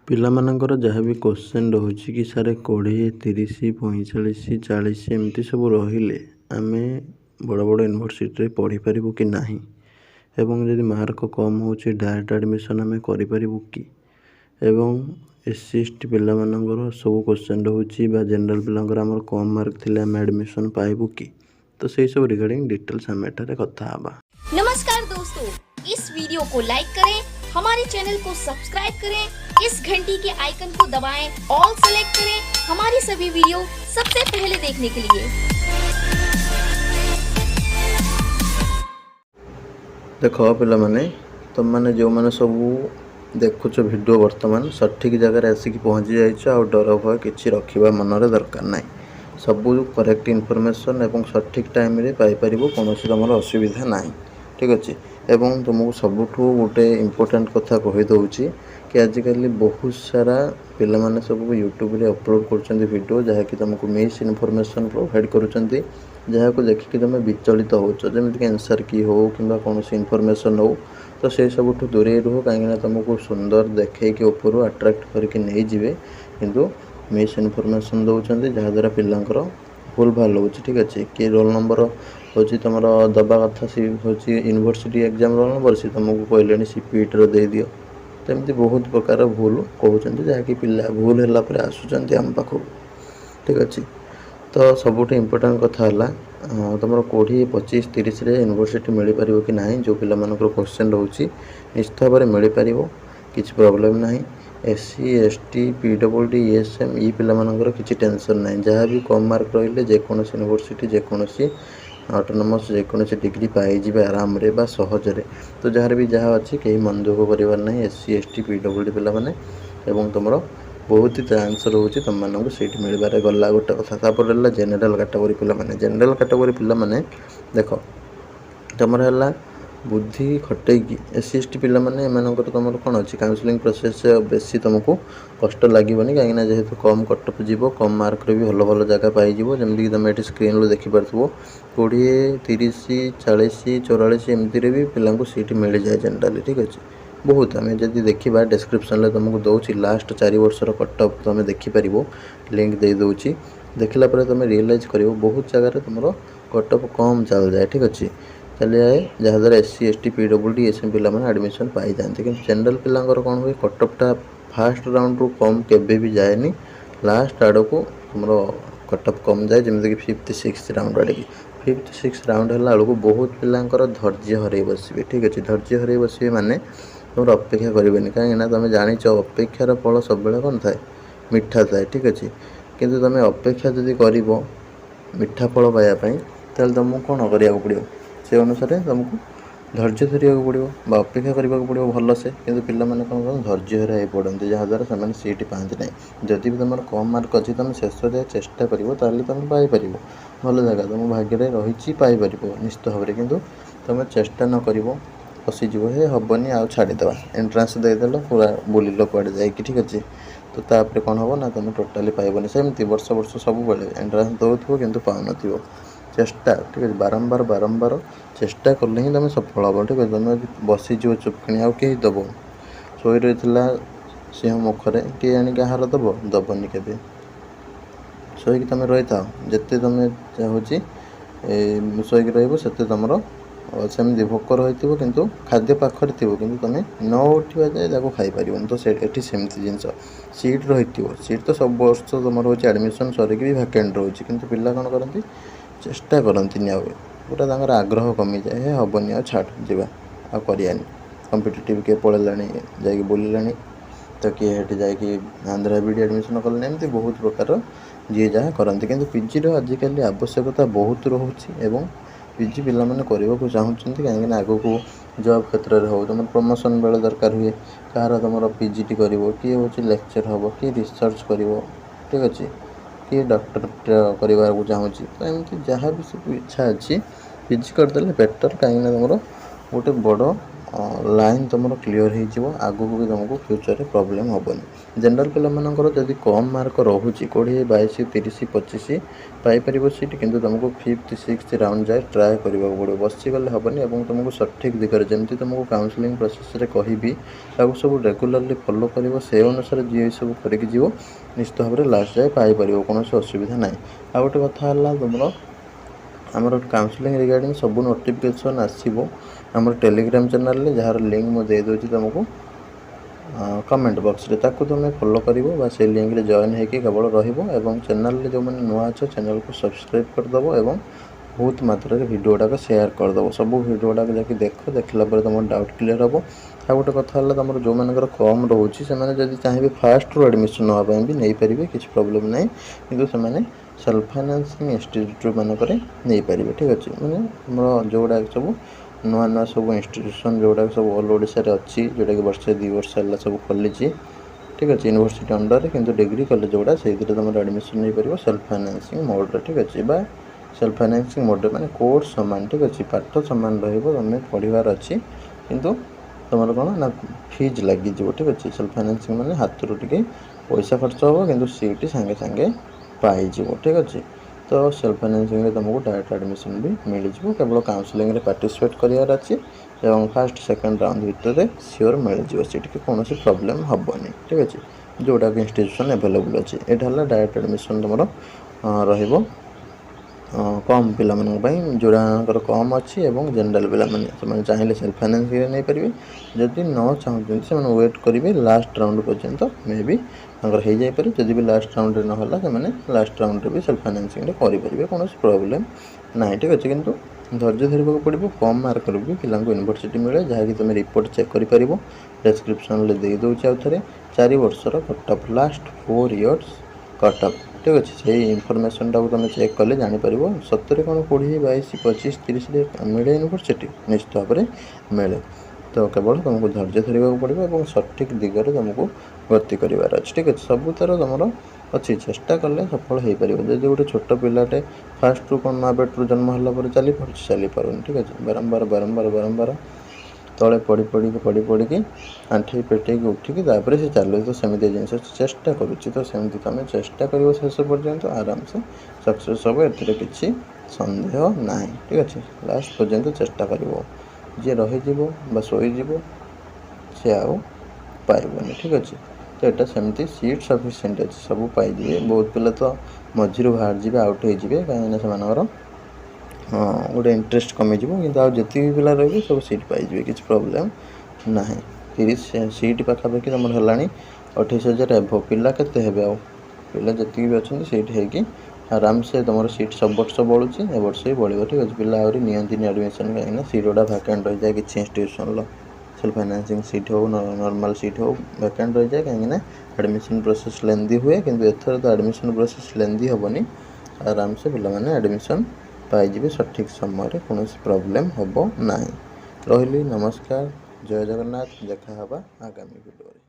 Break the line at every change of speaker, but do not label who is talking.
ପିଲାମାନଙ୍କର ଯାହା ବି କ୍ୱେଶ୍ଚନ୍ ରହୁଛି କି ସାର୍ 20, 30, 45, 40 ଏମିତି ସବୁ ରହିଲେ ଆମେ ବଡ଼ ବଡ଼ ୟୁନିଭର୍ସିଟିରେ ପଢ଼ିପାରିବୁ କି ନାହିଁ ଏବଂ ଯଦି ମାର୍କ କମ୍ ହେଉଛି ଡାଇରେକ୍ଟ ଆଡ଼ମିସନ୍ ଆମେ କରିପାରିବୁ କି ଏବଂ SC/ST ପିଲାମାନଙ୍କର ସବୁ କ୍ୱେଶ୍ଚନ୍ ରହୁଛି ବା ଜେନେରାଲ ପିଲାଙ୍କର ଆମର କମ୍ ମାର୍କ ଥିଲେ ଆମେ ଆଡ଼ମିସନ୍ ପାଇବୁ କି ତ ସେଇ ସବୁ ରିଗାର୍डिଂ ଡିटेଲ୍ସ ଆମେ ଏଠାରେ କଥା ହେବା।
नमस्कार दोस्तों, इस वीडियो को लाइक करें, हमारे चैनल को सब्सक्राइब करें, इस घंटी के आइकन को दबाएं, ऑल सेलेक्ट करें हमारी सभी वीडियो सबसे पहले देखने के लिए।
देख पे तुम मैंने जो मैंने सब देखुच वीडियो वर्तमान सठिक जगह आसिक पहुँची जाइए डर भय कि रखा मनरे दरकार ना सब करेक्ट इनफॉरमेशन एवं सठिक टाइम रे पाइपर कौन तुम असुविधा ना ठीक अच्छे एवं तुमको सबुठ गोटे इम्पोर्टाट कथा कहीदे कि आजिकल बहुत सारा पिला माने सब यूट्यूब रे अपलोड कर वीडियो जहाँकि तुमको मिस इनफॉरमेशन प्रोवाइड करुँच जहाँ को देखिकी तुम विचलित होमती आंसर की हो कि कौन इनफॉरमेशन हो तो से सबुठ दूरे रुह कहीं तुमको सुंदर देखी ऊपर अट्राक्ट करके नहीं जाए किंतु मिस इनफॉरमेशन दौरान जहाँद्वारा पिलांकर भूल भाल हो ठीक अच्छे कि रोल नंबर हूँ तुम दबा कथा सी हूँ यूनिवर्सिटी एग्जाम रोल नंबर सी तुमको कहले CPET दे दियो तो एमती बहुत प्रकार भूल कहते जहाँकि पिला भूल है आसुँच आम पाखक ठीक अच्छे तो सबुठ इम्पोर्टाट कथा है तुम 20, 25, 30 यूनिवर्सिटी मिल पार कि ना जो पिला क्वेश्चन रोचे निश्चित भाव में मिल पार किसी प्रोब्लेम ना SC, ST, PWD, ESM ये पिलाମାନଙ୍କର କିଛି टेंशन ना जहाँ भी कम मार्क रही जेकोसी यूनिवर्सिटी जेकोसी ऑटोनोमस जेकोसी डिग्री पाइबे आराम रे बा सहजरे तो जहाँ भी जहाँ अच्छी कहीं मन दुख कर SC, ST, PWD पिला माने एवं तुम बहुत ही चांस रोचे तुम मानक सीट मिलबार गला गोटे कथा तापर है जेनेराल कैटेगरी पिला माने जेनेराल कैटेगरी पिला माने देख तुम है बुद्धि खटेकी SC, ST पिला माने एमानकर तुम कौन अच्छी काउंसलिंग प्रोसेस बेसी तुमको कष्ट लगभग कहीं जेहेतु कम कटअप जीव कम मार्क भी भल भल जगह पाइज जमीक तुम ये स्क्रीन रो देखिपो 20, 30, 40, 44 एमती भी पिला सीट मिल जाए जेनराली ठीक अच्छे बहुत आम जब देखा डिस्क्रिप्शन तुमको दौर लास्ट 4 वर्षर कटअप तुम देखिपर लिंक दे दूँगी देखला तुम रियलाइज कर बहुत जगह तुम कटअप कम चल जाए ठीक अच्छे चली जाए जहाँद्वारा SC, ST, PWD ESM पिला माने एडमिशन पाई जाते कि जनरल पिलांकर कौन हुए कटअपटा फास्ट राउंड रू कम केबे भी जाएनी लास्ट आड़ को तुम कटअप कम जाए जमीक 5th, 6th राउंड आड़े 5th, 6th राउंड है बेलू बहुत पिलांकर धैर्य हर बसवे ठीक अच्छे धैर्य हर बसवे माने तुम अपेक्षा करें कहीं तुम जाच अपेक्षार फल सब कौन थाए मिठा थाए ठीक अच्छे किंतु तुम अपेक्षा जदि कर मिठा फल पाइबापी तेल तुमको कौन करा पड़ो से अनुसार तुमको धैर्य धरिया पड़ो अपेक्षा करने पड़ो भल से कि पिला कौन कौन धैर्य हरा हो पड़ते जहाँद्वारा से सीट पाते ना जदि भी तुम कम मार्क अच्छी तुम शेष चेष्टा कर तुम पाइपर भल जगह तुम भाग्य रही पाइपर निश्चित भाव में कि तुम चेष्टा न कर फसीज हे हेनी आउ छाड़ीदे एंट्रांस देदेल पूरा बुलिल कड़े जा ठीक अच्छे तो तापर कौन हम ना तुम टोटाली पाइबनी सेमती वर्ष वर्ष सब एंट्रांस दौथो कि पाउन चेष्टा ठीक है बारंबार बारंबार चेष्टा कले ही तुम सफल हम ठीक है तुम बसीज चुपकिणी आउ कहीं दब शोई रही सिंह मुखरे किए आनी कहार दब दबनी के शोक तुम रही था जिते तुम हूँ शोक रते तुम सेमती भोक रही किंतु खाद्य पाखरे थी कि तुम न उठा जाए खाईपर तो ये सेमती जिनस सीट रही सीट तो सब वर्ष तुम रोच एडमिशन सरिक भी भैकेंट रोचे कि पिला कौन करती चेष्टा करती पूरा तंगर आग्रह कमी जाए हे हेनी आ छाड़ जा करानी कम्पिटिटिव किए पड़ेला जा बुला तो किए जाकि आंध्रा बीडी एडमिशन कले एमती बहुत प्रकार जी जहाँ करती कि PG आजिकल आवश्यकता बहुत रोचे PG पिला माने करने को चाहते कहीं आग को जॉब क्षेत्र में हो तुम प्रमोशन बेले दरकार हुए कहार तुम PGT कर किए हूँ लेक्चर हम कि रिसर्च कर ठीक अच्छे किए डॉक्टर करने को चाहूँगी तो एमती जहाँ भी सब इच्छा अच्छी PG करदे बेटर कहीं तुम गोटे बड़ लाइन तुम क्लीयर हो आगू भी तुमको फ्यूचर प्रॉब्लम हेनी। जनरल पिलाମାନଙ୍କର ଯଦି कम मार्क रोचे 20 22 30 25 पाइपर सीट किंतु तुमको 5th 6th राउंड जाए ट्राए करने पड़ो बसीगले हेनी और तुमको सठिक दिगरे जमी तुमको काउंसलिंग प्रोसेस रे कहबी सब रेगुलरली फॉलो कर से अनुसार जी सब करके जीव निश्चित भाव में लास्ट जाए पाइपर कौन असुविधा ना। आ गोटे कथा तुम आमर काउंसलिंग रिगार्डिंग सब नोटिफिकेशन आसो आम टेलीग्राम चैनल रे जार लिंक मुझे देदी तुमको कमेंट बॉक्स रे ताकू तुम फॉलो कर से लिंक रे जॉइन होकर केवल रही चैनल रे जो मैंने नुआ अच्छे चैनल को सब्सक्राइब करदेव और बहुत मात्रा वीडियो गुड़ाक सेयार करदेव सब वीडियो गुड़ाक जाकि देखला तुम डाउट क्लीयर हम। आ गोटे कथा तुम जो मानकर कम रोचे से चाहिए फास्ट रू एडमिशन नापी भी नहीं पारे किसी प्रोब्लेम ना कि सेल्फ फाइनेंसिंग इंस्टीट्यूट मानक नहीं पारे ठीक अच्छे मैंने जो गुड़ा सब नुआ नुआ सब इंस्टीट्यूशन जो गुड़ा सब ऑल ओडिशा रे अच्छी जोटा कि वर्षे 2 वर्ष है सब खोली ठीक अच्छे यूनिवर्सिटी अंडर किंतु डिग्री कॉलेज गुड़ा से तुम एडमिशन नहीं पार सेल्फ फाइनेंसिंग मोड ठीक अच्छे बा सेल्फ फाइनेंसिंग मोड माने कोर्स सामान ठीक अच्छे पाठ सामान तुम पढ़ार अच्छी किंतु तुम कौन ना फीज लगी ठीक अच्छे सेल्फ फाइनेंसिंग माने हाथ रू टे पैसा खर्च हम किंतु सीट सांगे सांगे पाइज ठीक अच्छे। तो सेल्फ फाइनेंसिंग रे तुमको डायरेक्ट एडमिशन भी मिल जाए केवल काउंसलिंग रे पार्टिसिपेट करार अच्छी और फास्ट सेकंड राउंड भितर सियोर मिल जाए सीट की कौन प्रॉब्लम हेनी ठीक अच्छे जोटा कि इंस्टीट्यूशन अवेलेबल अच्छे यहाँ डायरेक्ट एडमिशन तुम रही कम पिला जोड़ा कम अच्छी और जनरल पिला चाहिए सेल्फ फाइनेंसिंग नहीं पारे जदि न चाहते से वेट करेंगे लास्ट राउंड पर्यंत मे बी हो जाए जदि भी लास्ट राउंड ना से लास्ट राउंड भी सेल्फ फाइनेंसिंग करेंगे कौन प्रॉब्लम ना ठीक अच्छे किंतु धैर्य धरवाक पड़ो कम मार्क भी पिला यूनिवर्सिटी मिले जहाँकि तुम रिपोर्ट चेक कर डिस्क्रिप्शन दे दूसरे आउ थे 4 वर्षर कटअप लास्ट 4 इयर्स कटअप ठीक अच्छे से इनफर्मेशन टाक तुम चेक कले जापर सतरे कौन 20 22 25 30 मिले यूनिवर्सिटी निश्चित भाव में मिले। तो केवल तुमको धैर्य धरवाक पड़ो और सठिक दिगरे तुमको गति करार अच्छे ठीक अच्छे सबुतर तुम अच्छी चेष्टा कले सफल हो पार जब गोटे छोट पिलाटे फास्ट रू कौन माँ पेट रू जन्म है चली पार ठीक अच्छे बारंबार बारंबार बारंबार तले पड़ी आंठी पेटे उठिकी से चलु तो सेमती जिन चेष्टा करुच्ची तो सेमती तुम चेष्टा कर शेष पर्यंत आराम से सक्सेस हम ए सन्देह ना ठीक अच्छे लास्ट पर्यंत चेष्टा कर जी रही शोज सी आउ पाइबनी ठीक अच्छे। तो यहाँ सेमती सीट सफिशिएंट अच्छे सब पाइबे बहुत पिला तो मझीरू बाहर जाए आउट हो कहीं से गोटे इंटरेस्ट कमीज कि जी पिला रही सब सीट पाइबे किसी प्रोब्लेम ना 30 सीट पाखापाखि तुम है 28,000 एभव पिला केते हेबे आ पिला जी भी अच्छा सीट होगी आराम से तुम सीट सब वर्ष बढ़ुची ए वर्ष भी बढ़ ठीक अच्छे पिला आहरी नियंती एडमिशन कहीं सीट गुड़ा भैकेंट रही जाए किसी इंस्टीट्यूशन सेल्फ फाइनेंसिंग सीट हो नॉर्मल सीट हो वैकेंट रही जाए कहीं एडमिशन प्रोसेस लेंदी हुए किंतु एथर तो एडमिशन प्रोसेस लेंदी हेनी आराम से पिला एडमिशन पाइबे सठिक समय कौन प्रॉब्लम हम ना। रही नमस्कार जय जगन्नाथ देखा आगामी वीडियो।